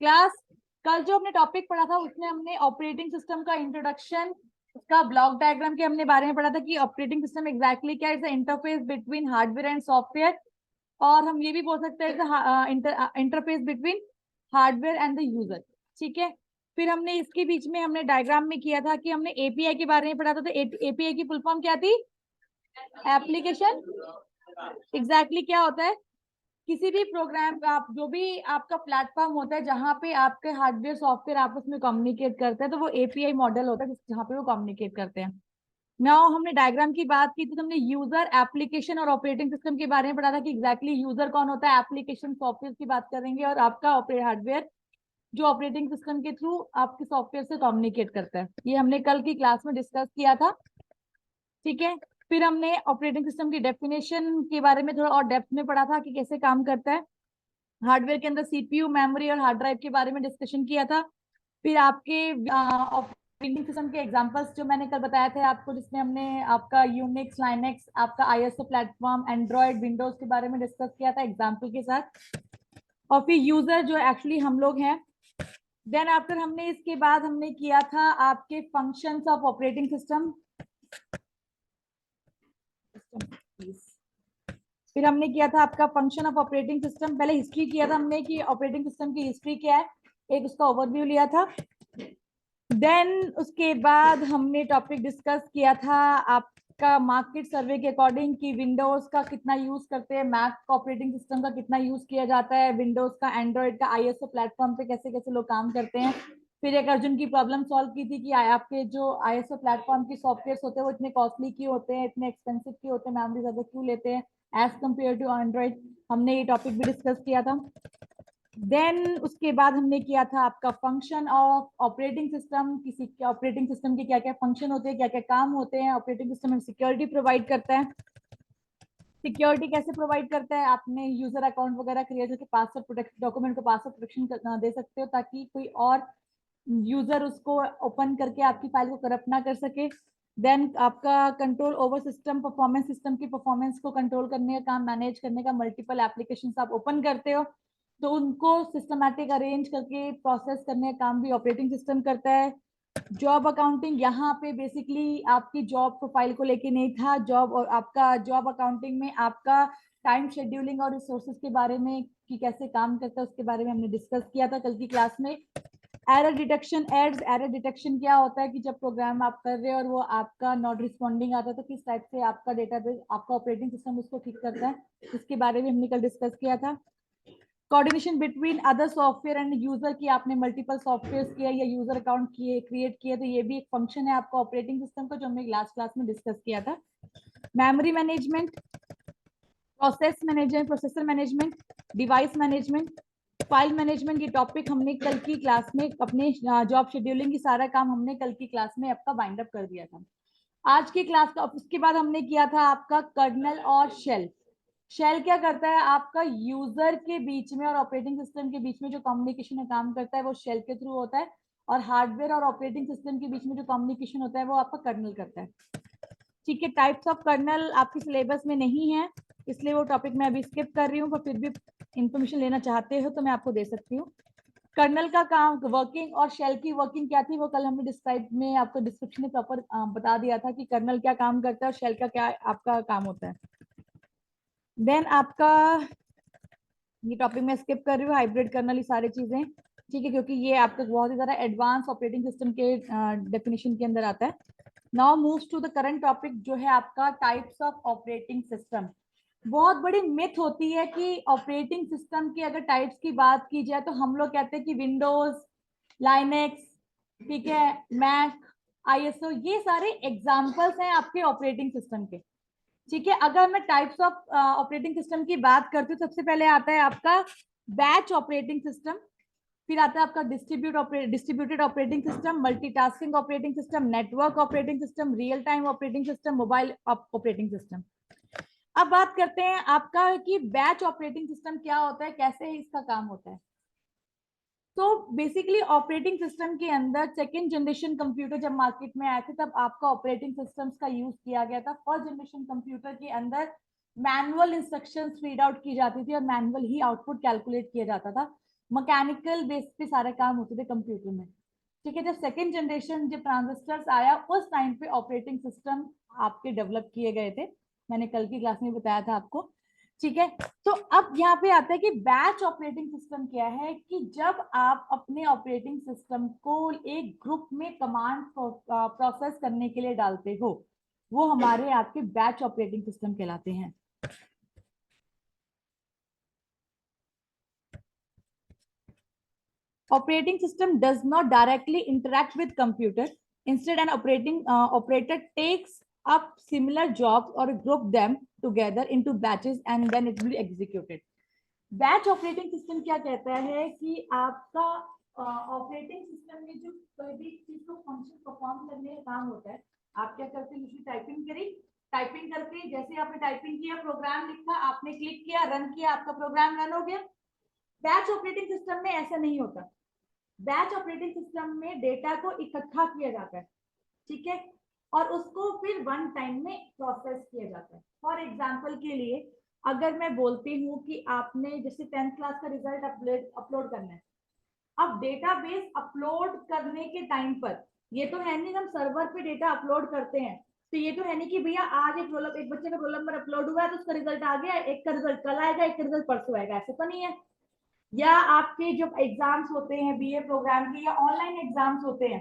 Class कल जो हमने टॉपिक पढ़ा था उसमें हमने ऑपरेटिंग सिस्टम का इंट्रोडक्शन, उसका ब्लॉक डायग्राम के हमने बारे में पढ़ा था कि ऑपरेटिंग सिस्टम एग्जैक्टली क्या है, interface between hardware and software, और हम ये भी बोल सकते हैं interface between hardware and the user. ठीक है, फिर हमने इसके बीच में हमने डायग्राम में किया था कि हमने एपीआई के बारे में पढ़ा था। तो एपीआई की फुल फॉर्म क्या थी? एप्लीकेशन। एग्जैक्टली क्या होता है? किसी भी प्रोग्राम का आप जो भी आपका प्लेटफॉर्म होता है जहां पे आपके हार्डवेयर सॉफ्टवेयर आपस में कम्युनिकेट करते हैं, तो वो एपीआई मॉडल होता है जहां पे वो कम्युनिकेट करते हैं। नाउ हमने डायग्राम की बात की थी, तो हमने यूजर, एप्लीकेशन और ऑपरेटिंग सिस्टम के बारे में पढ़ा था कि एग्जैक्टली यूजर कौन होता है, एप्लीकेशन सॉफ्टवेयर की बात करेंगे, और आपका हार्डवेयर जो ऑपरेटिंग सिस्टम के थ्रू आपके सॉफ्टवेयर से कम्युनिकेट करता है। ये हमने कल की क्लास में डिस्कस किया था। ठीक है, फिर हमने ऑपरेटिंग सिस्टम की डेफिनेशन के बारे में थोड़ा और डेप्थ में पढ़ा था कि कैसे काम करता है। हार्डवेयर के अंदर सीपीयू, मेमोरी और हार्ड ड्राइव के बारे में डिस्कशन किया था। फिर आपके ऑपरेटिंग सिस्टम के एग्जांपल्स जो मैंने कल बताए थे आपको, जिसमें हमने आपका यूनिक्स, लाइनेक्स, आपका आईएसओ प्लेटफॉर्म, एंड्रॉयड, विंडोज के बारे में डिस्कस किया था एग्जाम्पल के साथ। और फिर यूजर जो एक्चुअली हम लोग हैं। देन आफ्टर हमने इसके बाद हमने किया था आपके फंक्शंस ऑफ ऑपरेटिंग सिस्टम। फिर हमने किया था आपका फंक्शन ऑफ ऑपरेटिंग सिस्टम। पहले हिस्ट्री किया था हमने कि ऑपरेटिंग सिस्टम की हिस्ट्री क्या है, एक उसका ओवरव्यू लिया था। देन उसके बाद हमने टॉपिक डिस्कस किया था आपका मार्केट सर्वे के अकॉर्डिंग कि विंडोज का कितना यूज करते हैं, मैक का ऑपरेटिंग सिस्टम का कितना यूज किया जाता है, विंडोज का, एंड्रॉइड का, आईएसओ प्लेटफॉर्म पे कैसे कैसे लोग काम करते हैं। फिर एक अर्जुन की प्रॉब्लम सॉल्व की थी कि आपके जो आईएसओ प्लेटफॉर्म की सॉफ्टवेयर होते हैं वो इतने कॉस्टली क्यों होते हैं, इतने एक्सपेंसिव क्यों होते हैं, मेमोरी ज्यादा क्यों लेते हैं एज कम्पेयर टू एंड्रॉइड। हमने ये टॉपिक भी डिस्कस किया था। देन उसके बाद हमने किया था आपका फंक्शन ऑफ ऑपरेटिंग सिस्टम, किसी के ऑपरेटिंग सिस्टम के क्या क्या फंक्शन होते हैं, क्या क्या काम होते हैं। ऑपरेटिंग सिस्टम में सिक्योरिटी प्रोवाइड करता है। सिक्योरिटी कैसे प्रोवाइड करता है? आपने यूजर अकाउंट वगैरह क्रिएट करके पासवर्ड प्रोटेक्शन, डॉक्यूमेंट को पासवर्ड प्रोटेक्शन दे सकते हो ताकि कोई और यूजर उसको ओपन करके आपकी फाइल को करप्ट ना कर सके। देन आपका control over system performance, system की परफॉर्मेंस को कंट्रोल करने का काम, मैनेज करने का। मल्टीपल एप्लीकेशन आप ओपन करते हो तो उनको सिस्टमैटिक अरेंज करके प्रोसेस करने का काम भी ऑपरेटिंग सिस्टम करता है। जॉब अकाउंटिंग, यहाँ पे बेसिकली आपकी जॉब प्रोफाइल को लेके नहीं था। जॉब और आपका जॉब अकाउंटिंग में आपका टाइम शेड्यूलिंग और रिसोर्सेज के बारे में कि कैसे काम करता है उसके बारे में हमने डिस्कस किया था कल की क्लास में। एरर डिटेक्शन, एरर डिटेक्शन क्या होता है कि जब प्रोग्राम आप कर रहे हो और वो आपका नॉट रिस्पॉन्डिंग आता है तो किस टाइप से आपका डेटाबेस, आपका ऑपरेटिंग सिस्टम उसको ठीक करता है, इसके बारे में हमने कल डिस्कस किया था। Coordination between other software and user की आपने मल्टीपल सॉफ्टवेयर किया या यूजर अकाउंट किए, क्रिएट किए, तो ये भी एक फंक्शन है आपका ऑपरेटिंग सिस्टम का जो हमने लास्ट क्लास में डिस्कस किया था। Memory management, process management, processor management, device management, file management, ये टॉपिक हमने कल की क्लास में अपने जॉब शेड्यूलिंग की सारा काम हमने कल की क्लास में आपका बाइंड अप कर दिया था। आज की क्लास का उसके बाद हमने किया था आपका कर्नल और शेल। शेल क्या करता है? आपका यूजर के बीच में और ऑपरेटिंग सिस्टम के बीच में जो कम्युनिकेशन का काम करता है वो शेल के थ्रू होता है, और हार्डवेयर और ऑपरेटिंग सिस्टम के बीच में जो कम्युनिकेशन होता है वो आपका कर्नल करता है। ठीक है, टाइप्स ऑफ कर्नल आपके सिलेबस में नहीं है इसलिए वो टॉपिक मैं अभी स्किप कर रही हूँ, पर फिर भी इंफॉर्मेशन लेना चाहते हो तो मैं आपको दे सकती हूँ। कर्नल का काम, वर्किंग, और शेल की वर्किंग क्या थी वो कल हमने डिस्क्राइब में आपको डिस्क्रिप्शन में प्रॉपर बता दिया था कि कर्नल क्या काम करता है और शेल का क्या आपका काम होता है। देन आपका ये टॉपिक मैं स्किप कर रही हूँ, हाइब्रिड कर्नल, ये सारी चीजें। ठीक है, क्योंकि ये आपका बहुत ही ज्यादा एडवांस ऑपरेटिंग सिस्टम के डेफिनेशन के अंदर आता है। Now moves to the current topic जो है आपका टाइप्स ऑफ ऑपरेटिंग सिस्टम। बहुत बड़ी मिथ होती है कि ऑपरेटिंग सिस्टम की अगर टाइप्स की बात की जाए तो हम लोग कहते हैं कि विंडोज, लाइनेक्स, ठीक है, मैक, आईएसओ, ये सारे एग्जांपल्स हैं आपके ऑपरेटिंग सिस्टम के। ठीक है, अगर मैं टाइप्स ऑफ ऑपरेटिंग सिस्टम की बात करती हूँ सबसे पहले आता है आपका बैच ऑपरेटिंग सिस्टम, फिर आता है आपका distributed operating system, multitasking operating system, network operating system, real time operating system, mobile operating system. अब बात करते हैं आपका कि बैच ऑपरेटिंग सिस्टम क्या होता है, कैसे इसका काम होता है। तो बेसिकली ऑपरेटिंग सिस्टम के अंदर सेकेंड जनरेशन कंप्यूटर जब मार्केट में आए थे तब आपका ऑपरेटिंग सिस्टम्स का यूज किया गया था। फर्स्ट जनरेशन कंप्यूटर के अंदर मैनुअल इंस्ट्रक्शंस रीड आउट की जाती थी और मैनुअल ही आउटपुट कैलकुलेट किया जाता था। मैकेनिकल बेस पे सारे काम होते थे कंप्यूटर में। ठीक है, जब सेकेंड जनरेशन जब ट्रांजिस्टर्स आया उस टाइम पे ऑपरेटिंग सिस्टम आपके डेवलप किए गए थे, मैंने कल की क्लास में बताया था आपको। ठीक है, तो अब यहाँ पे आता है कि बैच ऑपरेटिंग सिस्टम क्या है, कि जब आप अपने ऑपरेटिंग सिस्टम को एक ग्रुप में कमांड प्रोसेस करने के लिए डालते हो, वो हमारे आपके बैच ऑपरेटिंग सिस्टम कहलाते हैं। Operating system does not directly interact with computer. Instead, an operator takes up similar jobs or group them together into batches and then it will be executed. Batch operating system क्या कहता है कि आपका operating system में जो कोई भी चीज को फंक्शन परफॉर्म करने का काम होता है, आप क्या करते हैं, यूजुअली टाइपिंग करी, टाइपिंग करके जैसे आपने टाइपिंग किया, प्रोग्राम लिखा, आपने क्लिक किया, रन किया, आपका प्रोग्राम रन हो गया। बैच ऑपरेटिंग सिस्टम में ऐसा नहीं होता। बैच ऑपरेटिंग सिस्टम में डेटा को इकट्ठा किया जाता है, ठीक है, और उसको फिर वन टाइम में प्रोसेस किया जाता है। फॉर एग्जांपल के लिए अगर मैं बोलती हूँ कि आपने जैसे 10th क्लास का रिजल्ट अपलोड करना है, अब डेटाबेस अपलोड करने के टाइम पर ये तो है नहीं हम सर्वर पे डेटा अपलोड करते हैं, तो ये तो है नहीं कि भैया आज एक बच्चे का रोल नंबर अपलोड हुआ है तो उसका रिजल्ट आ गया, एक का रिजल्ट कल आएगा, एक का रिजल्ट परसों आएगा, ऐसा तो नहीं है। या आपके जो एग्जाम्स होते हैं बीए प्रोग्राम के या ऑनलाइन एग्जाम्स होते हैं,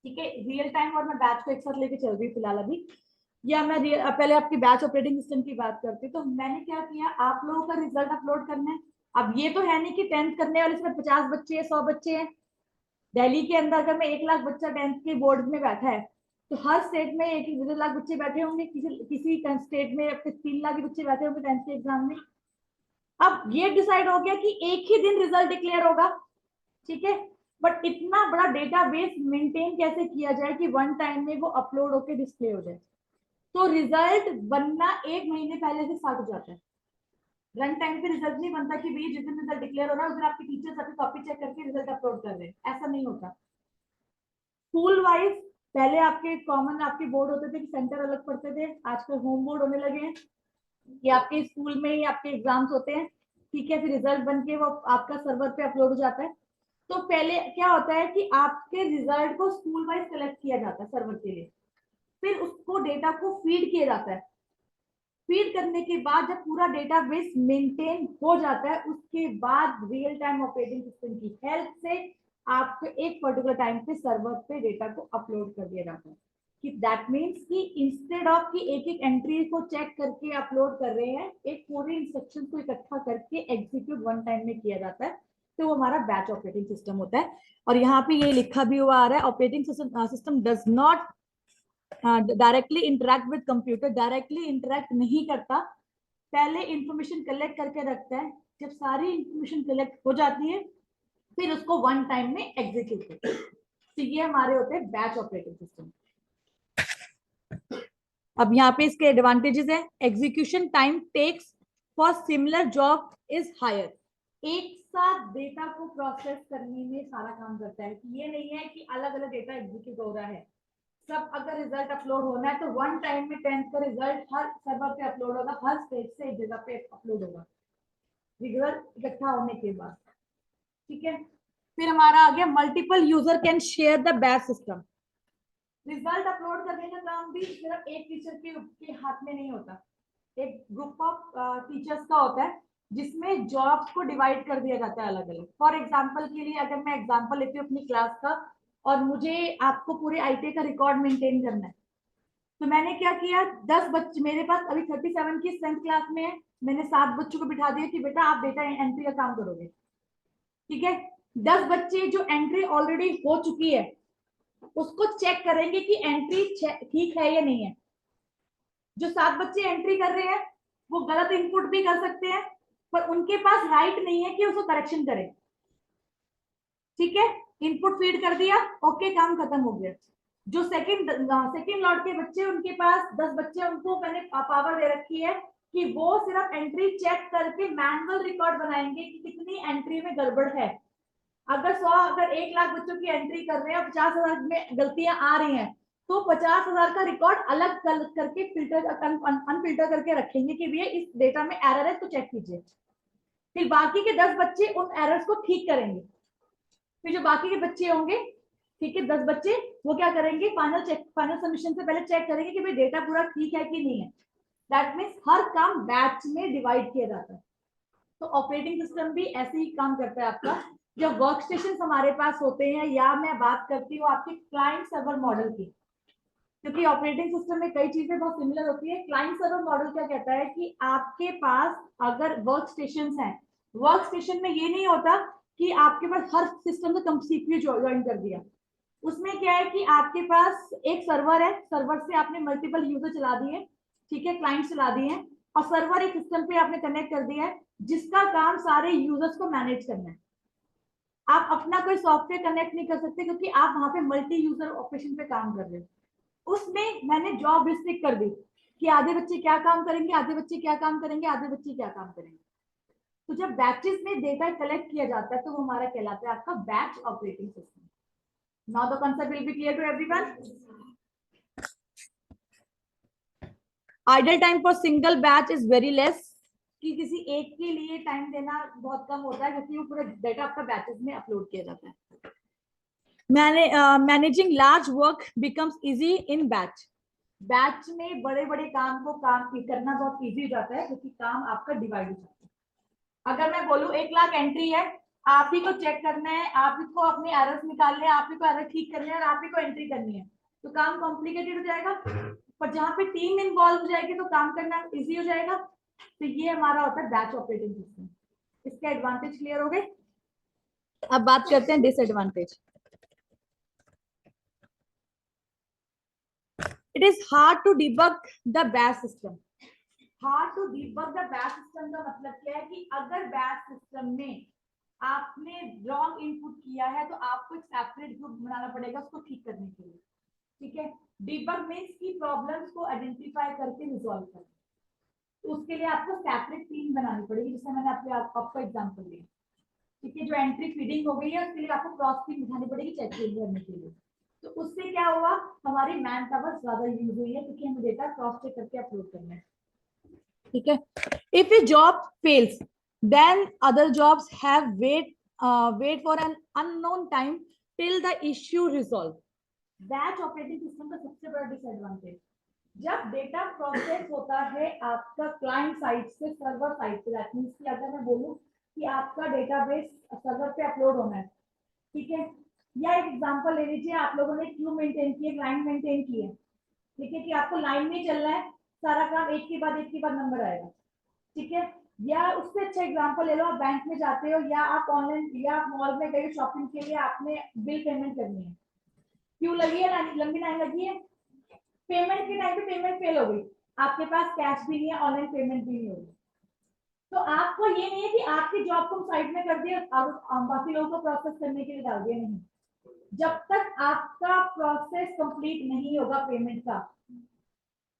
ठीक है, रियल टाइम और मैं बैच को एक साथ लेके चल रही हूँ फिलहाल अभी, या मैं पहले आपकी बैच ऑपरेटिंग सिस्टम की बात करती हूँ, तो मैंने क्या किया, आप लोगों का रिजल्ट अपलोड करना है। अब ये तो है नहीं कि 10th करने वाले इसमें 50 बच्चे हैं, 100 बच्चे हैं। दिल्ली के अंदर अगर मैं 1 लाख बच्चा 10th के बोर्ड में बैठा है, तो हर स्टेट में 1-1.5 लाख बच्चे बैठे होंगे, किसी किसी स्टेट में 3 लाख बच्चे बैठे होंगे 10th के एग्जाम में। अब ये डिसाइड हो गया कि एक ही दिन रिजल्ट डिक्लेयर होगा, ठीक है, बट इतना बड़ा डेटाबेस मेंटेन कैसे किया जाए कि वन टाइम में वो अपलोड होकर डिस्प्ले हो जाए। तो रिजल्ट बनना 1 महीने पहले से स्टार्ट हो जाता है। रन टाइम पे रिजल्ट नहीं बनता कि भैया जिस दिन रिजल्ट डिक्लेयर हो रहा है उस दिन आपके टीचर्स आपकी कॉपी चेक करके रिजल्ट अपलोड कर रहे हैं, ऐसा नहीं होता। स्कूल वाइज पहले आपके कॉमन आपके बोर्ड होते थे कि सेंटर अलग पड़ते थे, आजकल होम बोर्ड होने लगे हैं, ये आपके स्कूल में ही आपके एग्जाम्स होते हैं, ठीक है, फिर रिजल्ट बन के वो आपका सर्वर पे अपलोड हो जाता है। तो पहले क्या होता है कि आपके रिजल्ट को स्कूल वाइज कलेक्ट किया जाता है सर्वर के लिए, फिर उसको डेटा को फीड किया जाता है। फीड करने के बाद जब पूरा डेटाबेस मेंटेन हो जाता है, उसके बाद रियल टाइम ऑपरेटिंग सिस्टम की हेल्प से आपको एक पर्टिकुलर टाइम पे सर्वर पे डेटा को अपलोड कर दिया जाता है। कि दैट मीन्स कि इंस्टेड ऑफ कि एक एक एंट्री को चेक करके अपलोड कर रहे हैं, एक पूरी इंस्ट्रक्शन को इकट्ठा करके एग्जीक्यूट वन टाइम में किया जाता है, तो वो हमारा बैच ऑपरेटिंग सिस्टम होता है। और यहाँ पे ये लिखा भी हुआ आ रहा है, operating system does not directly interact with computer, directly interact नहीं करता, पहले इंफॉर्मेशन कलेक्ट करके रखता है, जब सारी इंफॉर्मेशन कलेक्ट हो जाती है फिर उसको वन टाइम में एग्जीक्यूट करता है। तो ये हमारे होते हैं बैच ऑपरेटिंग सिस्टम। अब यहाँ पे इसके एडवांटेजेस है, execution time takes for similar job is higher, एक साथ डेटा को प्रोसेस करने में सारा काम करता है, ये नहीं है कि अलग अलग डेटा एग्जीक्यूट हो रहा है, सब अगर रिजल्ट अपलोड होना है तो वन टाइम में 10th का रिजल्ट हर सर्वर पे अपलोड होगा, हर स्टेट से एक जगह पे अपलोड होगा रिजल्ट इकट्ठा होने के बाद, ठीक है। फिर हमारा आ गया multiple user can share the batch system. Result upload करने का काम भी सिर्फ एक टीचर के हाथ में नहीं होता, एक ग्रुप ऑफ टीचर्स का होता है जिसमें जॉब्स को डिवाइड कर दिया जाता है अलग अलग। फॉर एग्जाम्पल के लिए अगर मैं एग्जाम्पल लेती हूँ अपनी क्लास का, और मुझे आपको पूरे आईटी का रिकॉर्ड मेंटेन करना है, तो मैंने क्या किया, 10 बच्चे मेरे पास अभी 37 की स्ट्रेंथ क्लास में है, मैंने 7 बच्चों को बिठा दिया कि बेटा आप डेटा एंट्री का काम करोगे, ठीक है। 10 बच्चे जो एंट्री ऑलरेडी हो चुकी है उसको चेक करेंगे कि एंट्री ठीक है या नहीं है। जो 7 बच्चे एंट्री कर रहे हैं वो गलत इनपुट भी कर सकते हैं, पर उनके पास राइट नहीं है कि उसको करेक्शन करें, ठीक है, इनपुट फीड कर दिया, ओके, काम खत्म हो गया। जो सेकंड लॉट के बच्चे, उनके पास 10 बच्चे, उनको मैंने पावर दे रखी है कि वो सिर्फ एंट्री चेक करके मैनुअल रिकॉर्ड बनाएंगे कि कितनी एंट्री में गड़बड़ है। अगर 1 लाख बच्चों की एंट्री कर रहे हैं, 50,000 में गलतियां आ रही हैं, तो 50,000 का रिकॉर्ड अलग करके फिल्टर अनफिल्टर करके रखेंगे कि भैया इस डेटा में एरर है तो चेक कीजिए। फिर बाकी के 10 बच्चे उन एरर्स को ठीक करेंगे। फिर जो बाकी के बच्चे होंगे, ठीक है, 10 बच्चे, वो क्या करेंगे, फाइनल सबमिशन से पहले चेक करेंगे कि भाई डेटा पूरा ठीक है कि नहीं है। दैट मीन्स हर काम बैच में डिवाइड किया जाता है। तो ऑपरेटिंग सिस्टम भी ऐसे ही काम करता है आपका। जब वर्क स्टेशन हमारे पास होते हैं, या मैं बात करती हूँ आपके क्लाइंट सर्वर मॉडल की, क्योंकि ऑपरेटिंग सिस्टम में कई चीजें बहुत सिमिलर होती है। क्लाइंट सर्वर मॉडल क्या कहता है कि आपके पास अगर वर्क स्टेशन है, वर्क स्टेशन में ये नहीं होता कि आपके पास हर सिस्टम का सीपीयू ज्वाइन कर दिया। उसमें क्या है कि आपके पास एक सर्वर है, सर्वर से आपने मल्टीपल यूजर चला दिए, ठीक है, क्लाइंट चला दिए, और सर्वर एक सिस्टम पे आपने कनेक्ट कर दिया है जिसका काम सारे यूजर्स को मैनेज करना है। आप अपना कोई सॉफ्टवेयर कनेक्ट नहीं कर सकते क्योंकि आप वहां पे मल्टी यूजर ऑपरेशन पे काम कर रहे हो। उसमें मैंने जॉब रिस्ट्रिक्ट कर दी कि आधे बच्चे क्या काम करेंगे, आधे बच्चे क्या काम करेंगे, आधे बच्चे क्या काम करेंगे। तो जब बैचेस में डेटा कलेक्ट किया जाता है तो वो हमारा कहलाता है आपका batch operating system. Now the concept will be clear to everyone. Idle time for single batch is very less, कि किसी एक के लिए टाइम देना बहुत कम होता है क्योंकि वो पूरा डेटा आपका बैचेस में अपलोड किया जाता है। Managing large work becomes easy in batch. Batch में बड़े बड़े काम को काम करना बहुत इजी हो जाता है क्योंकि काम आपका डिवाइड हो जाता है। अगर मैं बोलूं 1 लाख एंट्री है, आप ही को चेक करना है, आप ही को अपने एरर्स निकालने हैं, आप ही को एरर ठीक करने हैं और आप ही को एंट्री करनी है, तो काम कॉम्प्लिकेटेड हो जाएगा। पर जहां पे टीम इन्वॉल्व हो जाएगी तो काम करना इजी हो जाएगा। तो ये हमारा होता है बैच ऑपरेटिंग सिस्टम। इसके एडवांटेज क्लियर हो गए। अब बात करते हैं disadvantage. It is hard to debug the batch system. Hard to debug the batch system का मतलब क्या है कि अगर बैच सिस्टम में आपने रॉन्ग इनपुट किया है तो आपको एक सेपरेट ग्रुप बनाना पड़ेगा उसको ठीक करने के लिए, ठीक है। डिबग मींस की प्रॉब्लम्स को आइडेंटिफाई करके रिजॉल्व करना। तो उसके लिए आपको सेपरेट टीम बनानी पड़ेगी, जिससे मैंने आपको एग्जांपल दिया, ठीक है। जो एंट्री फीडिंग हो गई है उसके लिए आपको क्रॉस टीम बिठानी पड़ेगी चेक करने के लिए। तो उससे क्या हुआ, हमारी मैन पावर ज्यादा यूज हुई है क्योंकि हमें डेटा क्रॉस चेक करके अपलोड करना है, ठीक है। If a job fails then other jobs have wait for an unknown time till the issue resolve. Batch operating system का सबसे बड़ा डिसएडवांटेज, जब डेटा प्रोसेस होता है आपका क्लाइंट साइड से सर्वर साइड पे, दैट मींस कि अगर मैं बोलूं कि आपका डेटाबेस सर्वर पे अपलोड होना है, ठीक है, या एक एग्जांपल ले लीजिए, आप लोगों ने क्यू मेंटेन की है, क्लाइंट मेंटेन की है, ठीक है, कि आपको लाइन में चलना है, सारा काम एक के बाद नंबर आएगा, ठीक है। या उससे अच्छा एग्जांपल ले लो, आप बैंक में जाते हो या आप ऑनलाइन या आप मॉल में गए शॉपिंग के लिए, आपने बिल पेमेंट करनी है, क्यू लगी है, लंबी लाइन लगी है, पेमेंट के टाइम पे पेमेंट फेल हो गई, आपके पास कैश भी नहीं है, ऑनलाइन पेमेंट भी नहीं होगी, तो आपको ये नहीं है कि आपकी जॉब को साइड में कर दिया अब बाकी लोगों को प्रोसेस करने के लिए डाल दिया, नहीं। जब तक आपका प्रोसेस कंप्लीट नहीं होगा पेमेंट का,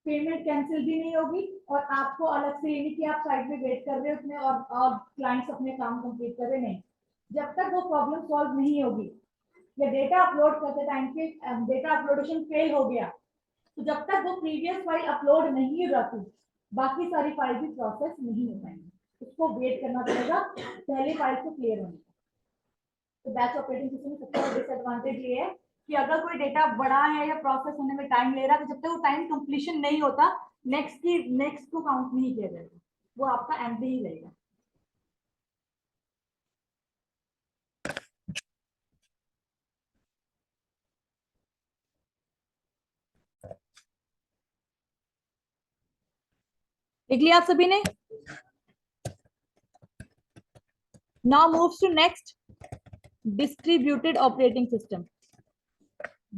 पेमेंट कैंसिल भी नहीं होगी और आपको अलग से ये नहीं कि आप साइड में वेट कर रहे हो उसमें और क्लाइंट्स अपने काम कंप्लीट कर रहे, नहीं। जब तक वो प्रॉब्लम सॉल्व नहीं होगी या डेटा अपलोड करते टाइम पे डेटा अपलोडेशन फेल हो गया, तो जब तक वो प्रीवियस फाइल अपलोड नहीं हो जाती, बाकी सारी फाइल भी प्रोसेस नहीं हो पाएंगी, उसको वेट करना पड़ेगा पहले फाइल को क्लियर होने का। तो बैच ऑपरेटिंग सिस्टम में सबसे बड़ा डिसएडवांटेज ये है कि अगर कोई डेटा बड़ा है या प्रोसेस होने में टाइम ले रहा है, तो जब तक वो टाइम कंप्लीशन नहीं होता, नेक्स्ट को काउंट नहीं किया जाएगा, वो आपका एमडी ही रहेगा। देख लिया आप सभी ने। Now moves to next, distributed operating system.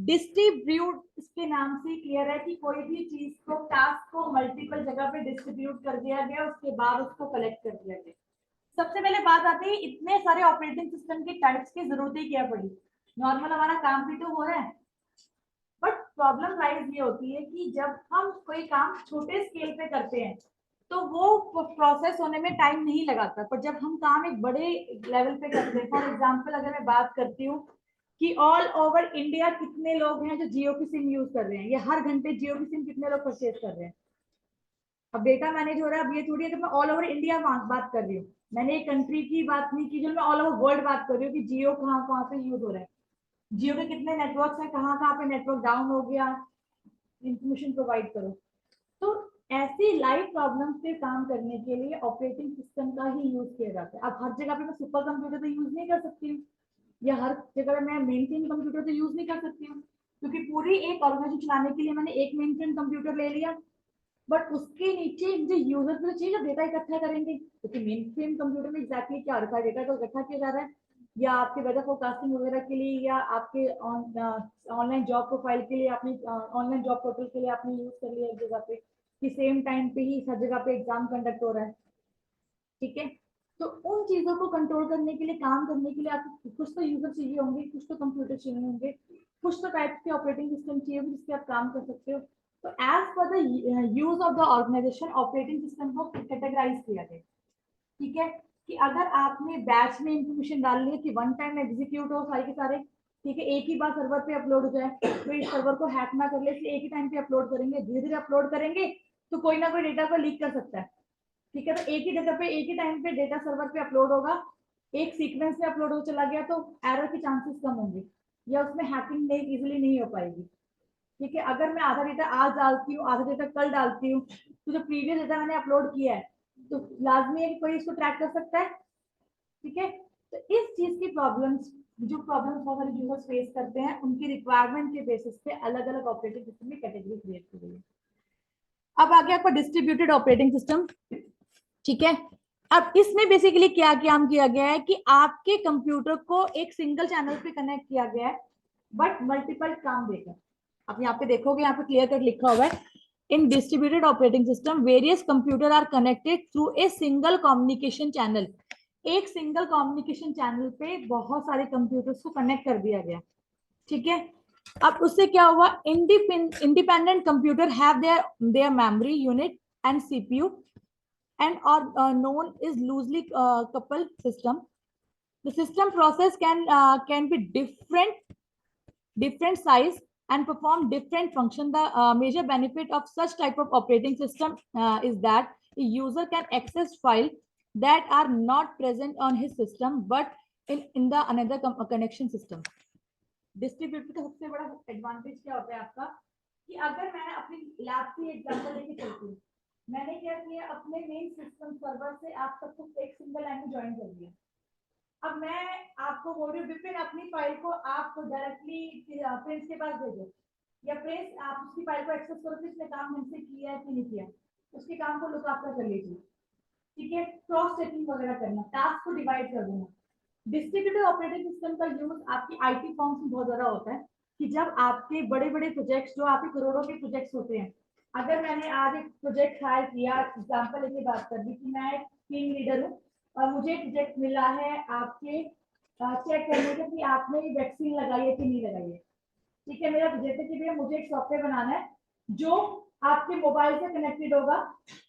Distribute इसके नाम से क्लियर है कि कोई भी चीज को, टास्क को मल्टीपल जगह पे डिस्ट्रीब्यूट कर दिया गया, उसके बाद उसको कलेक्ट कर दिया गया। सबसे पहले बात आती है, इतने सारे ऑपरेटिंग सिस्टम के टाइप्स की जरूरत ही क्या पड़ी, नॉर्मल हमारा काम भी तो हो रहा है। बट प्रॉब्लम राइज ये होती है कि जब हम कोई काम छोटे स्केल पे करते हैं तो वो प्रोसेस होने में टाइम नहीं लगाता, पर जब हम काम एक बड़े लेवल पे करते हैं, फॉर एग्जांपल अगर मैं बात करती हूँ कि ऑल ओवर इंडिया कितने लोग हैं जो जियो की सिम यूज कर रहे हैं, या हर घंटे जियो की सिम कितने लोग परचेज कर रहे हैं, अब डेटा मैनेज हो रहा है। अब ये थोड़ी है कि मैं ऑल ओवर इंडिया बात कर रही हूँ, मैंने एक कंट्री की बात नहीं की, जो मैं ऑल ओवर वर्ल्ड बात कर रही हूँ कि जियो कहाँ कहाँ पे यूज हो रहा है, जियो के कितने नेटवर्क्स हैं, कहाँ कहाँ पे नेटवर्क डाउन हो गया, इंफॉर्मेशन प्रोवाइड करो। तो ऐसी लाइव प्रॉब्लम पे काम करने के लिए ऑपरेटिंग सिस्टम का ही यूज किया जाता है। अब हर जगह पे मैं सुपर कंप्यूटर तो यूज नहीं कर सकती हूँ, या हर जगह मैं मेन फ्रेम कंप्यूटर तो यूज नहीं कर सकती हूँ, क्योंकि पूरी एक ऑर्गेनाइजेशन चलाने के लिए मैंने एक मेन फ्रेम कंप्यूटर ले लिया, बट उसके नीचे मुझे यूजर तो चाहिए जो डेटा इकट्ठा करेंगे, क्योंकि मेन फ्रेम कंप्यूटर में एग्जैक्टली क्या होता है, डेटा तो इकट्ठा किया जा रहा है या आपके वेदर फोरकास्टिंग वगैरह के लिए, या आपके ऑनलाइन जॉब प्रोफाइल के लिए, आपने ऑनलाइन जॉब पोर्टल के लिए आपने यूज कर लिया एक जगह पे, कि सेम टाइम पे ही हर जगह पे एग्जाम कंडक्ट हो रहा है। ठीक है, तो उन चीजों को कंट्रोल करने के लिए, काम करने के लिए आपको कुछ तो यूजर चाहिए होंगे, कुछ तो कंप्यूटर चाहिए होंगे, कुछ तो टाइप के ऑपरेटिंग सिस्टम चाहिए होंगे जिससे आप काम कर सकते हो। तो as per the use of the organisation operating system को कैटेगराइज किया गया। ठीक है, कि अगर आपने बैच में इंफॉर्मेशन डाल ली कि वन टाइम एग्जीक्यूट हो सारे के सारे, ठीक है, एक ही बार सर्वर पे अपलोड हो जाए, तो इस सर्वर को हैक ना कर ले, इसलिए एक ही टाइम पे अपलोड करेंगे, धीरे धीरे अपलोड करेंगे, तो कोई ना कोई डेटा को लीक कर सकता है। ठीक है, तो एक ही जगह पे एक ही टाइम पे डेटा सर्वर पे अपलोड होगा, एक सीक्वेंस में अपलोड हो चला गया, तो एरर के चांसेस कम होंगे, या उसमें हैकिंग नहीं इजिली नहीं हो पाएगी। ठीक है, अगर मैं आधा डेटा आज डालती हूँ, आधा डेटा कल डालती हूँ, तो जो प्रीवियस डेटा मैंने अपलोड किया है, तो लाजमी है कि कोई इसको ट्रैक कर सकता है। ठीक है, तो इस चीज की प्रॉब्लम्स, जो प्रॉब्लम्स बहुत सारे यूजर्स फेस करते हैं, उनकी रिक्वायरमेंट के बेसिस पे अलग अलग ऑपरेटिंग सिस्टम की कैटेगरी क्रिएट की गई है। अब आगे आपका डिस्ट्रीब्यूटेड ऑपरेटिंग सिस्टम। ठीक है, अब इसमें बेसिकली क्या काम किया गया है कि आपके कंप्यूटर को एक सिंगल चैनल पे कनेक्ट किया गया है, बट मल्टीपल काम देकर। आप यहाँ पे देखोगे, यहाँ पे क्लियर कट लिखा हुआ है, in distributed operating system various computer are connected through a single communication channel. एक सिंगल कम्युनिकेशन चैनल पे बहुत सारे कंप्यूटर्स को कनेक्ट कर दिया गया। ठीक है, अब उससे क्या हुआ, independent computer have their memory unit and CPU and are known is loosely coupled system. The system process can be different size and perform different function. The major benefit of such type of operating system is that a user can access file that are not present on his system but in the another connection system. Distributed का सबसे बड़ा advantage क्या होता है आपका, कि अगर मैं अपनी लैब की एग्जांपल लेके चलती हूँ, मैंने क्या किया, अपने मेन सिस्टम सर्वर से आप सब कुछ एक सिंगल लाइन में ज्वाइन कर दिया। अब मैं आपको बोल रही हूँ विपिन, अपनी फाइल को आप डायरेक्टली प्रिंस के पास भेजो, या प्रिंस आप उसकी फाइल को एक्सेस करो कि इसने काम हमसे किया है कि नहीं किया, उसके काम को लुक आफ्टर कर लीजिए। ठीक है, क्रॉस चेकिंग वगैरह करना, टास्क को डिवाइड कर देना। डिस्ट्रीब्यूटेड ऑपरेटिंग सिस्टम का यूज आपकी आईटी फॉर्म्स में बहुत ज्यादा होता है, कि जब आपके बड़े बड़े प्रोजेक्ट्स, जो आपके करोड़ों के प्रोजेक्ट्स होते हैं, अगर मैंने आज एक प्रोजेक्ट हायर किया, एग्जाम्पल लेके बात कर दी कि मैं एक टीम लीडर हूँ और मुझे प्रोजेक्ट मिला है आपके चेक करने के कि आपने वैक्सीन लगाई है कि नहीं लगाई है। ठीक है, मेरा प्रोजेक्ट है कि भैया मुझे एक सॉफ्टवेयर बनाना है जो आपके मोबाइल से कनेक्टेड होगा।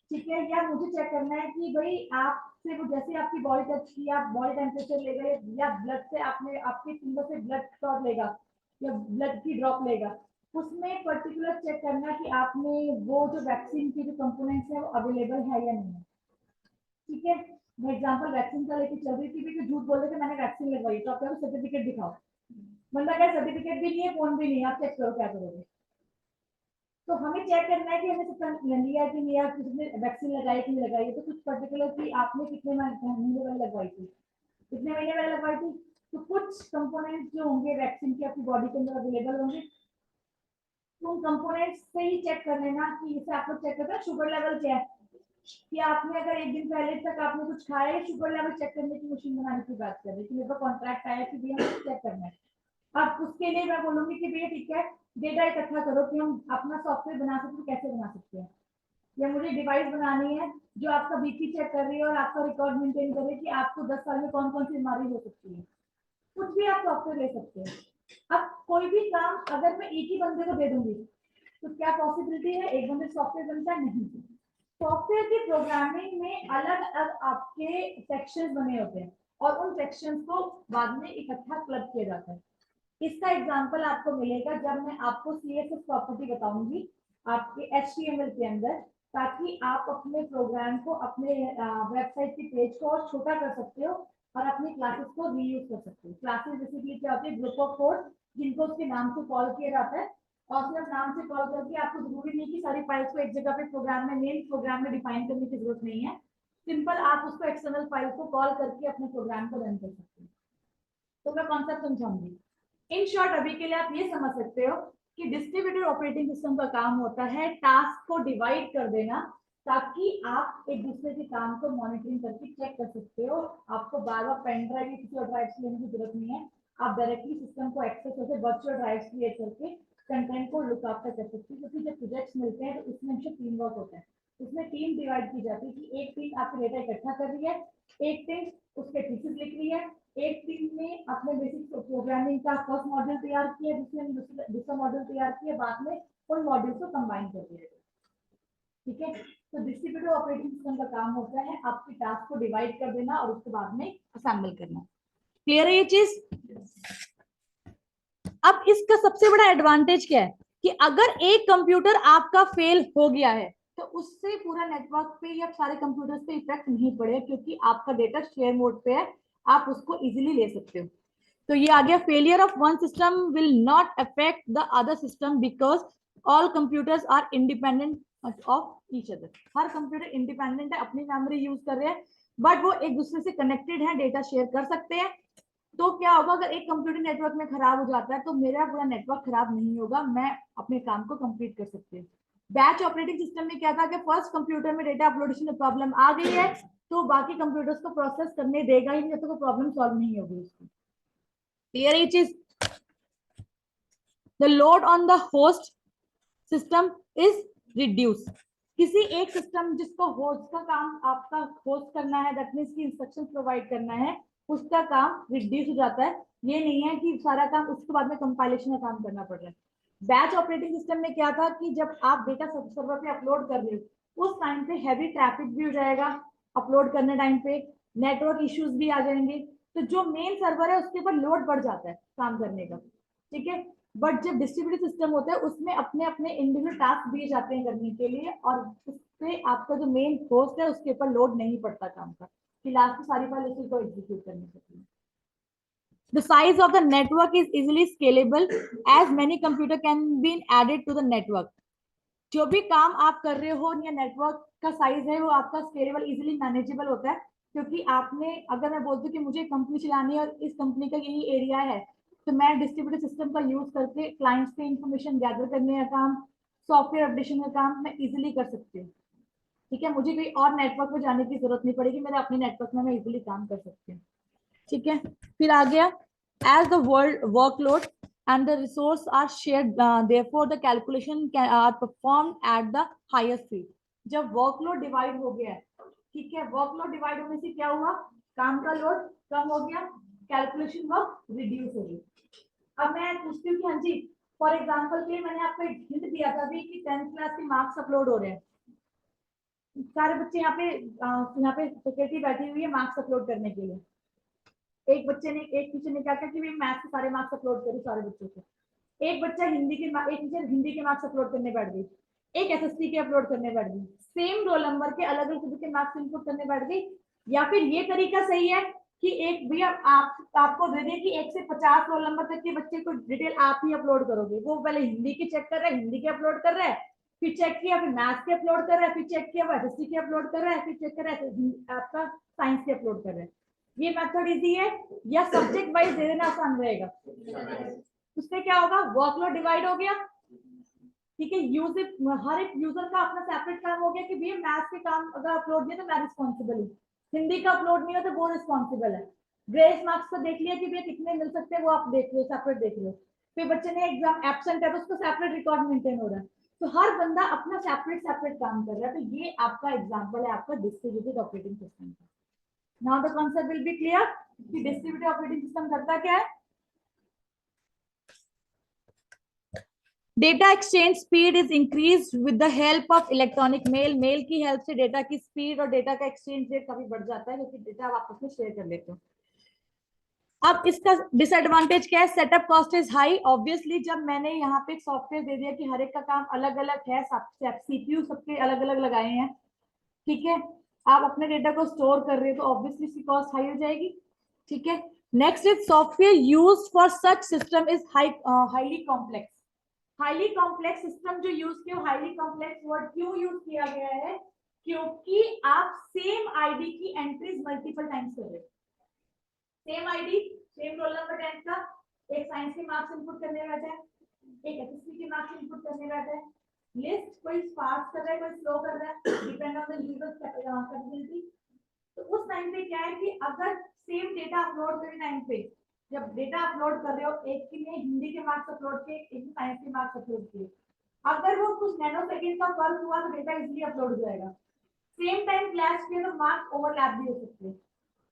ठीक है, या मुझे चेक करना है कि भाई आपसे वो जैसे आपकी बॉडी टच की, आप बॉडी टेम्परेचर ले गए, या ब्लड से आपने आपके फिंगर से ब्लड शॉट लेगा या ब्लड की ड्रॉप लेगा, उसमें पर्टिकुलर चेक करना कि आपने वो जो वैक्सीन की जो कंपोनेंट्स है वो अवेलेबल है या नहीं है। ठीक है, मैं एग्जांपल वैक्सीन का लेके चल रही थी कि झूठ बोल रहे थे मैंने वैक्सीन लगवाई, तो आप क्या सर्टिफिकेट दिखाओ, बंदा क्या सर्टिफिकेट भी नहीं है, फोन भी नहीं है, आप चेक करो क्या करोगे। तो हमें चेक करना है कि हमें सबका लिया कि नहीं, किसने वैक्सीन लगाई कि नहीं लगाई है, तो कुछ पर्टिकुलर कि आपने कितने महीने पहले लगवाई थी, कितने महीने पहले लगवाई थी, तो कुछ कंपोनेंट्स जो होंगे वैक्सीन के आपकी बॉडी के अंदर अवेलेबल होंगे, तो उन कंपोनेंट्स से ही चेक कर लेना कि जैसे आप लोग चेक करते हैं शुगर लेवल क्या है, कि आपने अगर एक दिन पहले तक आपने कुछ खाया है, शुगर लेवल चेक करने की मशीन बनाने की बात कर रही है कि मेरे को कॉन्ट्रैक्ट आया कि भैया चेक करना है। अब उसके लिए मैं बोलूंगी कि भैया ठीक है, डेटा इकट्ठा करो कि हम अपना सॉफ्टवेयर बना सकते हैं, कैसे बना सकते हैं, या मुझे डिवाइस बनानी है जो आपका बीपी चेक कर रही है और आपका रिकॉर्ड मेंटेन करे कि आपको 10 साल में कौन कौन सी बीमारी हो सकती है, कुछ भी आप सॉफ्टवेयर ले सकते हैं। अब कोई भी काम अगर मैं एक ही बंदे को दे दूंगी, तो क्या पॉसिबिलिटी है एक बंदे सॉफ्टवेयर बनता है? नहीं। सॉफ्टवेयर की प्रोग्रामिंग में अलग अलग आपके सेक्शंस बने होते हैं और उन सेक्शंस को बाद में इकट्ठा क्लब किया जाता है। इसका एग्जांपल आपको मिलेगा जब मैं आपको CSS प्रॉपर्टी बताऊंगी आपके HTML के अंदर, ताकि आप अपने प्रोग्राम को, अपने वेबसाइट के पेज को और छोटा कर सकते हो और अपनी क्लासेस को रीयूज कर सकते हो। क्लासेस बेसिकली क्या होती है, ग्रुप ऑफ कोड जिनको उसके नाम से कॉल किया जाता है, और सिर्फ नाम से कॉल करके आपको जरूरी नहीं कि सारी फाइल्स को एक जगह पे प्रोग्राम में, मेन प्रोग्राम में डिफाइन करने की जरूरत नहीं है। सिंपल आप उसको एक्सटर्नल फाइल को कॉल करके अपने प्रोग्राम को रन कर सकते हो। तो मैं कॉन्सेप्ट समझाऊंगी। इन शॉर्ट अभी के लिए आप ये समझ सकते हो कि डिस्ट्रीब्यूटेड ऑपरेटिंग सिस्टम का काम होता है टास्क को डिवाइड कर देना, ताकि आप एक दूसरे के काम को मॉनिटरिंग करके चेक कर सकते हो। आपको बार बार पेन ड्राइव या किसी और ड्राइव से लेने की जरूरत नहीं है। आप डायरेक्टली सिस्टम को एक्सेस करके वर्चुअल ड्राइव क्रिएट करके कंटेंट को लुक आफ्टर कर सकते हो। क्योंकि जब प्रोजेक्ट्स मिलते हैं तो उसमें हमेशा टीम वर्क होता है। उसमें टीम डिवाइड की जाती है कि एक टीम आपके डेटा इकट्ठा कर रही है, एक टीम उसके थीसिस लिख रही है, एक टीम ने अपने बेसिक प्रोग्रामिंग का फर्स्ट मॉड्यूल तैयार किया, दूसरा मॉड्यूल तैयार किया, बाद में उन मॉड्यूल को कंबाइन कर दिया। ठीक है, तो डिस्ट्रीब्यूटेड ऑपरेटिंग सिस्टम का काम होता है आपके टास्क को डिवाइड कर देना और उसके बाद में असेंबल करना। क्लियर है ये चीज? अब इसका सबसे बड़ा एडवांटेज क्या है कि अगर एक कंप्यूटर आपका फेल हो गया है तो उससे पूरा नेटवर्क पे या सारे कंप्यूटर्स पे इफेक्ट नहीं पड़ेगा, क्योंकि आपका डेटा शेयर मोड पे है, आप उसको इजीली ले सकते हो। तो ये आ गया, failure of one system will not affect the other system because all computers are independent of each other. हर कंप्यूटर इंडिपेंडेंट है, अपनी मेमोरी यूज कर रहे हैं, बट वो एक दूसरे से कनेक्टेड है, डेटा शेयर कर सकते हैं। तो क्या होगा, अगर एक कंप्यूटर नेटवर्क में खराब हो जाता है तो मेरा पूरा नेटवर्क खराब नहीं होगा, मैं अपने काम को कंप्लीट कर सकती हूँ। बैच ऑपरेटिंग सिस्टम में क्या था कि फर्स्ट कंप्यूटर में डेटा अपलोडेशन में प्रॉब्लम आ गई है तो बाकी कंप्यूटर्स को प्रोसेस करने देगा ही नहीं जब तक वो प्रॉब्लम सॉल्व नहीं होगी उसकी। क्लियर ये चीज? The load on the host system is reduce. किसी एक सिस्टम जिसको होस्ट का काम आपका होस्ट करना है, दैट मींस की इंस्ट्रक्शन प्रोवाइड करना है, उसका काम रिड्यूस हो जाता है। ये नहीं है कि सारा काम उसके बाद में कंपाइलेशन का काम करना पड़ रहा है। बैच ऑपरेटिंग सिस्टम में क्या था कि जब आप डेटा सर्वर पे अपलोड कर रहे हो उस टाइम पे हैवी ट्रैफिक भी हो जाएगा, अपलोड करने टाइम पे नेटवर्क इश्यूज भी आ जाएंगे, तो जो मेन सर्वर है उसके ऊपर लोड बढ़ जाता है काम करने का। ठीक है, बट जब डिस्ट्रीब्यूटेड सिस्टम होता है उसमें अपने अपने इंडिविजुअल टास्क दिए जाते हैं करने के लिए, और उससे आपका जो मेन होस्ट है उसके ऊपर लोड नहीं पड़ता काम का, कि लास्ट में सारी फाइल उसी को एग्जीक्यूट करने के लिए। The size of the network is easily scalable as many computer can be added to the network. जो भी काम आप कर रहे हो या नेटवर्क का साइज है वो आपका स्केलेबल, इजीली मैनेजेबल होता है। क्योंकि आपने, अगर मैं बोलती हूँ कि मुझे कंपनी चलानी है और इस कंपनी का यही एरिया है, तो मैं डिस्ट्रीब्यूटेड सिस्टम का यूज करके क्लाइंट्स से इंफॉर्मेशन गैदर करने का काम, सॉफ्टवेयर अपडेशन का काम मैं इजीली कर सकती हूँ। ठीक है, मुझे कोई और नेटवर्क में जाने की जरूरत नहीं पड़ेगी, मेरे अपने नेटवर्क में मैं इजीली काम कर सकती हूँ। ठीक है, फिर आ गया, as the workload and the resource are shared, therefore the calculation are performed at the higher speed. जब वर्कलोड डिवाइड हो गया है, ठीक है, वर्कलोड डिवाइड होने से क्या हुआ, काम का लोड कम हो गया, कैलकुलेशन वर्क रिड्यूस हो गई। अब मैं पूछती हूँ कि हाँ जी, फॉर एग्जांपल के लिए मैंने आपको एक हिंट दिया था भी कि 10th क्लास के मार्क्स अपलोड हो रहे हैं, सारे बच्चे यहाँ पे फैकल्टी बैठी हुई है मार्क्स अपलोड करने के लिए। एक टीचर ने क्या किया कि मैथ्स के सारे मार्क्स अपलोड करी सारे बच्चों के। एक टीचर हिंदी के मार्क्स अपलोड करने बैठ गई, एक एसएसटी के अपलोड करने बैठ गई, सेम रोल नंबर के अलग अलग सब्जेक्ट के मार्क्स इनपुट करने बैठ गई। या फिर ये तरीका सही है कि एक भैया आपको दे दें कि 1 से 50 रोल नंबर तक के बच्चे को डिटेल आप ही अपलोड करोगे, वो पहले हिंदी की चेक कर रहे हैं, हिंदी के अपलोड कर रहे हैं, फिर चेक किया, फिर मैथ्स के अपलोड कर रहा है, फिर चेक किया एसएसटी के अपलोड कर रहा है, फिर चेक कर रहा है आपका साइंस के अपलोड कर रहे हैं। ये मेथड इजी है या सब्जेक्ट वाइज दे देना आसान रहेगा? उससे क्या होगा, वर्कलोड डिवाइड हो गया। ठीक है, हर एक यूजर का अपना सेपरेट काम हो गया कि भैया मैथ्स के काम अगर अपलोड नहीं तो मैं रिस्पॉन्सिबल हूँ, हिंदी का अपलोड नहीं हो तो वो रिस्पॉन्सिबल है। ग्रेस मार्क्स को देख लिया कि भैया कितने मिल सकते हैं वो आप देख लो, सेपरेट देख लो। फिर बच्चे ने एग्जाम एब्सेंट है तो उसको सेपरेट रिकॉर्ड मेंटेन हो रहा है। तो हर बंदा अपना सेपरेट काम कर रहा है। तो ये आपका एग्जाम्पल है आपका डिस्ट्रीब्यूटेड ऑपरेटिंग सिस्टम का। Now the concept will be clear कि distributed operating system करता क्या है। Data exchange speed is increased with the help of electronic mail. Mail की हेल्प से डेटा की स्पीड और डेटा का एक्सचेंज रेट काफी बढ़ जाता है, क्योंकि डेटा आप आपस में शेयर कर लेते हो। अब इसका डिसएडवांटेज क्या है? Setup cost is high. Obviously जब मैंने यहाँ पे एक सॉफ्टवेयर दे दिया कि हर एक का काम अलग अलग है, सीपीयू सबके अलग अलग लगाए हैं, ठीक है, आप अपने डेटा को स्टोर कर रहे हो, तो ऑब्वियसली इसकी कॉस्ट हाई हो जाएगी, ठीक है। Next is software use for such system is highly complex. Highly complex system जो यूज किया, हाईली कॉम्प्लेक्स वर्ड क्यों यूज किया गया है? क्योंकि आप सेम आईडी की एंट्रीज मल्टीपल टाइम्स कर रहे हो। Same ID, same roll number 10 का, एक साइंस के मार्क्स इनपुट करने बैठा है, एक एसएससी के मार्क्स इनपुट करने बैठा है। लिस्ट कोई फास्ट कर रहा है, कोई स्लो कर रहा है, depend on the users capability. तो उस टाइम पे क्या है कि अगर सेम डेटा अपलोड करने टाइम पे, जब डेटा अपलोड कर रहे हो, एक के लिए हिंदी के मार्क्स अपलोड किए, एक में साइंस के मार्क्स अपलोड किए, अगर वो कुछ नैनो सेकंड का फर्क हुआ तो डेटा इजीली अपलोड हो जाएगा। सेम टाइम क्लैश किए तो मार्क्स ओवरलैप भी हो सकते हैं।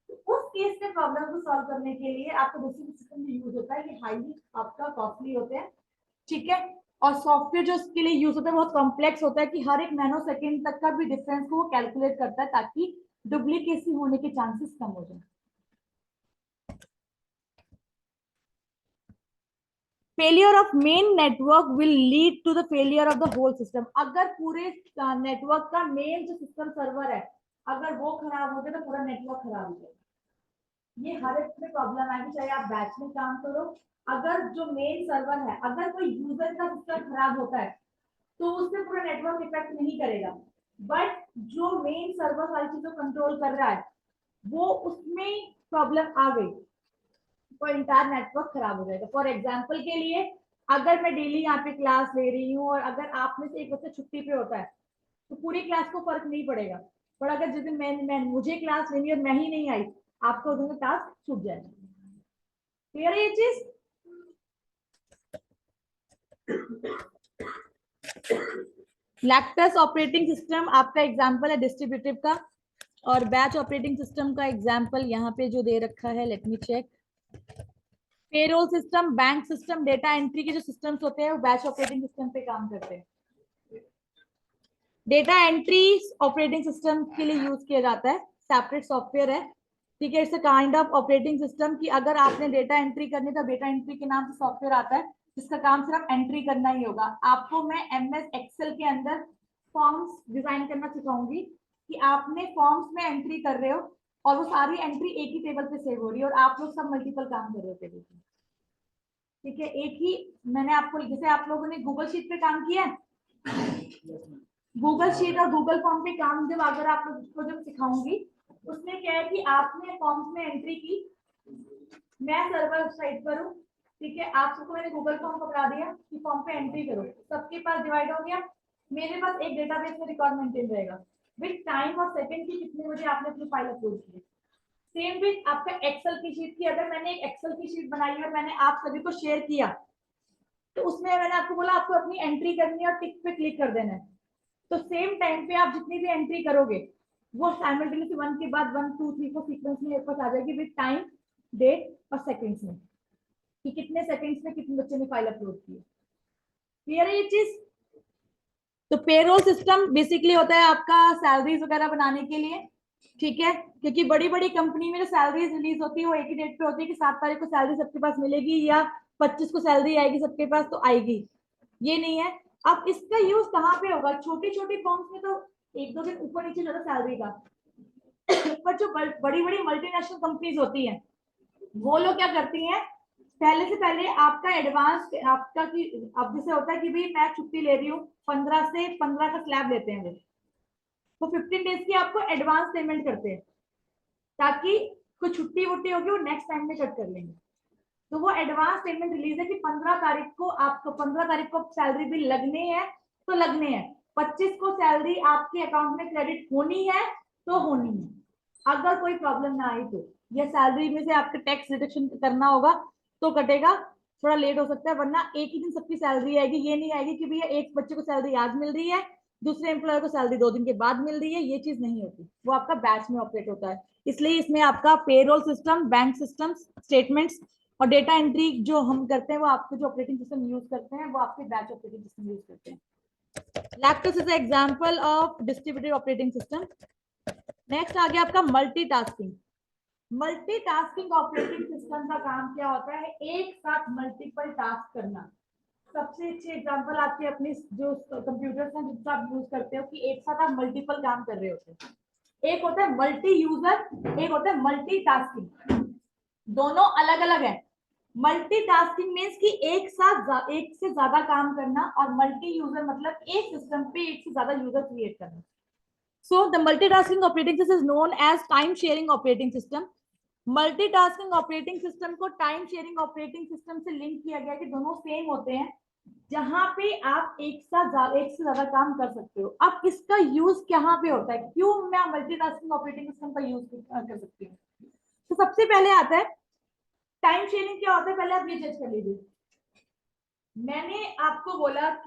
तो उस केस में प्रॉब्लम को सॉल्व करने के लिए आपका दूसरी सिस्टम जो यूज होता है, ये हाईली आपका कॉस्टली होते हैं, ठीक है। और सॉफ्टवेयर जो इसके लिए यूज होता है बहुत कॉम्प्लेक्स होता है कि हर एक नैनो सेकेंड तक का भी डिफरेंस को वो कैलकुलेट करता है ताकि डुप्लीकेसी होने के चांसेस कम हो जाए। Failure of main network will lead to the failure of the whole system. अगर पूरे नेटवर्क का मेन जो सिस्टम सर्वर है, अगर वो खराब हो गया तो पूरा नेटवर्क खराब हो जाएगा। ये हर एक में प्रॉब्लम आएगी, चाहे आप बैच में काम करो। अगर जो मेन सर्वर है, अगर कोई यूजर का सिस्टम खराब होता है तो उससे पूरा नेटवर्क इफेक्ट नहीं करेगा, बट जो मेन सर्वर सारी चीजों कंट्रोल कर रहा है वो उसमें प्रॉब्लम आ गई तो इंटायर नेटवर्क खराब हो जाएगा। फॉर एग्जाम्पल के लिए, अगर मैं डेली यहाँ पे क्लास ले रही हूँ और अगर आप में से एक बच्चा छुट्टी पे होता है तो पूरी क्लास को फर्क नहीं पड़ेगा, पर अगर जिस दिन मैं मुझे क्लास लेनी और मैं ही नहीं आई, आपको उस दिन टास्क छूट जाएगा। क्लियर है ये चीज? लैक्टस ऑपरेटिंग सिस्टम आपका एग्जांपल है डिस्ट्रीब्यूटिव का, और बैच ऑपरेटिंग सिस्टम का एग्जांपल यहाँ पे जो दे रखा है, let me check. Payroll system, bank system, data entry के जो सिस्टम्स होते हैं वो बैच ऑपरेटिंग सिस्टम पे काम करते हैं। डेटा एंट्री ऑपरेटिंग सिस्टम के लिए यूज किया जाता है, सेपरेट सॉफ्टवेयर है, ठीक है। It's a kind of operating system कि अगर आपने डेटा एंट्री करनी तो डेटा एंट्री के नाम से सॉफ्टवेयर आता है जिसका काम सिर्फ एंट्री करना ही होगा। आपको मैं एमएस एक्सेल के अंदर फॉर्म्स डिजाइन करना सिखाऊंगी कि आपने फॉर्म्स में एंट्री कर रहे हो और वो सारी एंट्री एक ही टेबल पे सेव हो रही है और आप लोग सब मल्टीपल काम कर रहे हो टेबल पे, ठीक है। एक ही, मैंने आपको, जैसे आप लोगों ने गूगल शीट पे काम किया है, गूगल शीट और गूगल फॉर्म पे काम जब अगर आप लोग को जब सिखाऊंगी, उसमें क्या है कि आपने फॉर्म्स में एंट्री की, मैं सर्वर साइड पर हूँ, ठीक है। आप सबको मैंने गूगल फॉर्म पकड़ा दिया कि फॉर्म पे एंट्री करो, सबके पास डिवाइड हो गया, मेरे पास एक डेटाबेस में रिकॉर्ड मेंटेन रहेगा विद टाइम और सेकंड की कितने बजे आपने अपनी फाइल अपलोड की। सेम विद आपका एक्सेल की शीट की, अगर मैंने एक एक्सेल की शीट बनाई और मैंने आप सभी को शेयर किया तो उसमें मैंने आपको बोला आपको अपनी एंट्री करनी है और टिक पे क्लिक कर देना है, तो सेम टाइम पे आप जितनी भी एंट्री करोगे वो साइमल्टेनियसली वन के बाद 1 2 3 4 सीक्वेंस में एक आ जाएगी विद टाइम, डेट और सेकंड्स में कि कितने सेकंड्स में कितने बच्चे ने फाइल अपलोड की। क्लियर है ये चीज? तो पेरोल सिस्टम बेसिकली होता है आपका सैलरीज वगैरह बनाने के लिए, ठीक है। क्योंकि बड़ी बड़ी कंपनी में जो सैलरीज रिलीज होती है वो एक ही डेट पे होती है कि 7 तारीख को सैलरी सबके पास मिलेगी या 25 को सैलरी आएगी सबके पास तो आएगी, ये नहीं है। अब इसका यूज कहाँ पे होगा? छोटी छोटी फॉर्म्स में तो एक दो दिन ऊपर नीचे ज्यादा सैलरी का, पर जो बड़ी बड़ी मल्टीनेशनल कंपनीज होती हैं वो लोग क्या करती हैं, पहले से पहले आपका एडवांस आपका कि अब जैसे होता है कि भाई मैं छुट्टी ले रही हूँ 15 से 15 का स्लैब लेते हैं वो 15 डेज की आपको एडवांस पेमेंट करते हैं ताकि कोई छुट्टी वुट्टी होगी वो नेक्स्ट टाइम में कट कर लेंगे। तो वो एडवांस पेमेंट रिलीज है कि 15 तारीख को आपको 15 तारीख को सैलरी बिल लगने हैं तो लगने हैं, 25 को सैलरी आपके अकाउंट में क्रेडिट होनी है तो होनी है। अगर कोई प्रॉब्लम ना आई तो या सैलरी में से आपका टैक्स डिडक्शन करना होगा तो कटेगा, थोड़ा लेट हो सकता है, वरना एक ही दिन सबकी सैलरी आएगी। ये नहीं आएगी कि भैया एक बच्चे को सैलरी आज मिल रही है दूसरे एम्प्लॉयर को सैलरी 2 दिन के बाद मिल रही है, ये चीज नहीं होती, वो आपका बैच में ऑपरेट होता है। इसलिए इसमें आपका payroll system, bank system, statements और डेटा एंट्री जो हम करते हैं वो आपके जो ऑपरेटिंग सिस्टम यूज करते हैं वो आपके बैच ऑपरेटिंग सिस्टम यूज करते हैं। Locus is example of distributed operating system. Next आ गया आपका मल्टीटास्किंग। मल्टीटास्किंग ऑपरेटिंग सिस्टम का काम क्या होता है? एक साथ मल्टीपल टास्क करना। सबसे अच्छी एग्जांपल आपके अपने जो कंप्यूटर्स हैं जिसका आप यूज करते हो कि एक साथ आप मल्टीपल काम कर रहे होते हैं। एक होता है मल्टी यूजर, एक होता है मल्टीटास्किंग। दोनों अलग अलग है। मल्टीटास्किंग मींस कि एक साथ एक से ज्यादा काम करना, और मल्टी यूजर मतलब एक सिस्टम पे एक से ज्यादा यूजर क्रिएट करना। So the multitasking operating system is known as time sharing operating system. Multitasking operating system को टाइम शेयरिंग ऑपरेटिंग सिस्टम से लिंक किया गया कि दोनों सेम होते हैं, जहां पे आप एक से ज्यादा काम कर सकते हो। अब इसका यूज कहाँ पे होता है, क्यों मैं मल्टीटास्किंग ऑपरेटिंग सिस्टम का यूज कर सकती हूँ? तो सबसे पहले आता है टाइम शेयरिंग। क्या होता है पहले आप ये जज कर लीजिए। मैंने आपको बोला कि